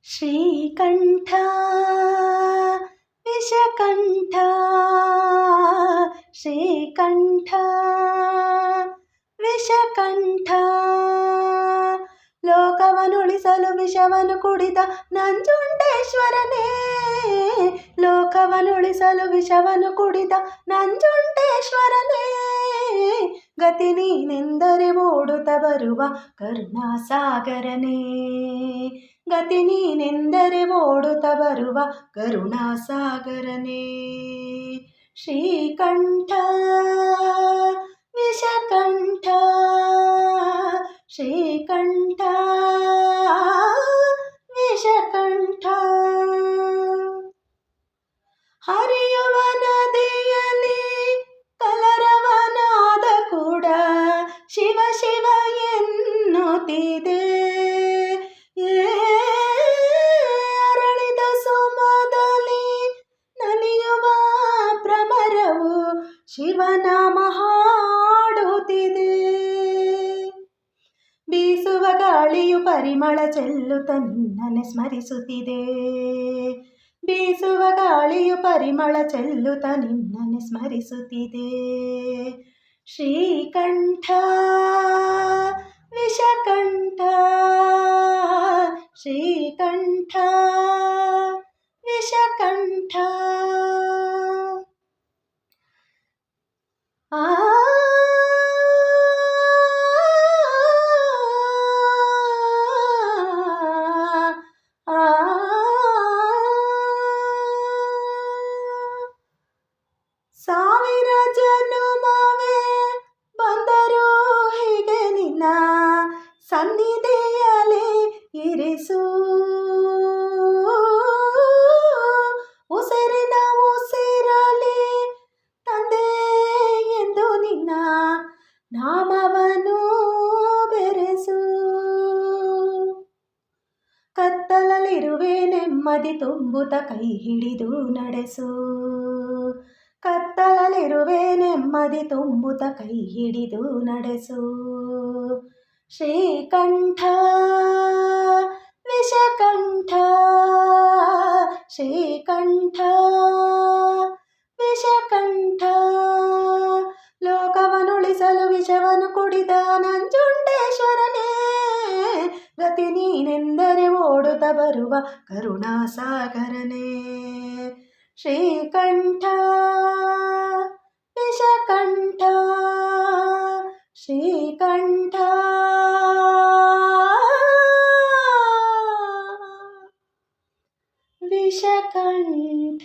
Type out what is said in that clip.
ಶ್ರೀಕಂಠ ವಿಷಕಂಠ ಶ್ರೀಕಂಠ ವಿಷಕಂಠ ಲೋಕವನುಳಿಸಲು ವಿಷವನ್ನು ಕುಡಿದ ನಂಜುಂಡೇಶ್ವರನೇ, ಲೋಕವನುಳಿಸಲು ವಿಷವನ್ನು ಕುಡಿದ ನಂಜುಂಡೇಶ್ವರನೇ, ಗತಿ ನೀನೆಂದರೆ ಓಡುತ್ತ ಬರುವ ಕರುಣಾಸಾಗರನೇ, ಗತಿ ನೀನೆಂದರೆ ಓಡುತ್ತ ಬರುವ ಕರುಣಾಸಾಗರನೇ. ಶ್ರೀಕಂಠ ವಿಷಕಂಠ ಶ್ರೀಕಂಠ ವಿಷಕಂಠ ಹರಿಯುವ ನದಿಯಲ್ಲಿ ಕಲರವನಾದ ಕೂಡ ಶಿವ ಶಿವ ಎನ್ನುತ್ತಿದೆ, ಅರಳಿದ ಸುಮದಲ್ಲಿ ನಲಿಯುವ ಭ್ರಮರವು ಶಿವನಾಮ ಹಾಡುತ್ತಿದೆ. ಬೀಸುವ ಗಾಳಿಯು ಪರಿಮಳ ಚೆಲ್ಲುತ್ತ ನಿನ್ನನೆ ಸ್ಮರಿಸುತ್ತಿದೆ, ಬೀಸುವ ಗಾಳಿಯು ಪರಿಮಳ ಚೆಲ್ಲುತ್ತ ನಿನ್ನನೆ ಸ್ಮರಿಸುತ್ತಿದೆ. ಶ್ರೀಕಂಠ ವಿಷಕಂಠ ಶ್ರೀಕಂಠ ವಿಷಕಂಠ ಸಾವಿರ ಜನುಮವೇ ಬಂದರೂ ಹೀಗೆ ನಿನ್ನ ಸನ್ನಿಧಿಯಲ್ಲಿ ಇರಿಸು, ಉಸಿರಿನ ಉಸಿರಲಿ ತಂದೆ ಎಂದು ನಿನ್ನ ನಾಮವನ್ನು ಬೆರೆಸು. ಕತ್ತಲಲ್ಲಿರುವೆ ನೆಮ್ಮದಿ ತುಂಬುತ್ತ ಕೈ ಹಿಡಿದು ನಡೆಸು, ಕತ್ತಲಲ್ಲಿರುವೆ ನೆಮ್ಮದಿ ತುಂಬುತ್ತ ಕೈ ಹಿಡಿದು ನಡೆಸು. ಶ್ರೀಕಂಠ ವಿಷಕಂಠ ಶ್ರೀಕಂಠ ವಿಷಕಂಠ ಲೋಕವನುಳಿಸಲು ವಿಷವನ್ನು ಕುಡಿದ ನಂಜುಂಡೇಶ್ವರನೇ, ಗತಿ ನೀನೆಂದರೆ ಓಡುತ್ತ ಬರುವ ಕರುಣಾಸಾಗರನೇ. ಶ್ರೀಕಂಠ ವಿಷಕಂಠ ಶ್ರೀಕಂಠ ವಿಷಕಂಠ.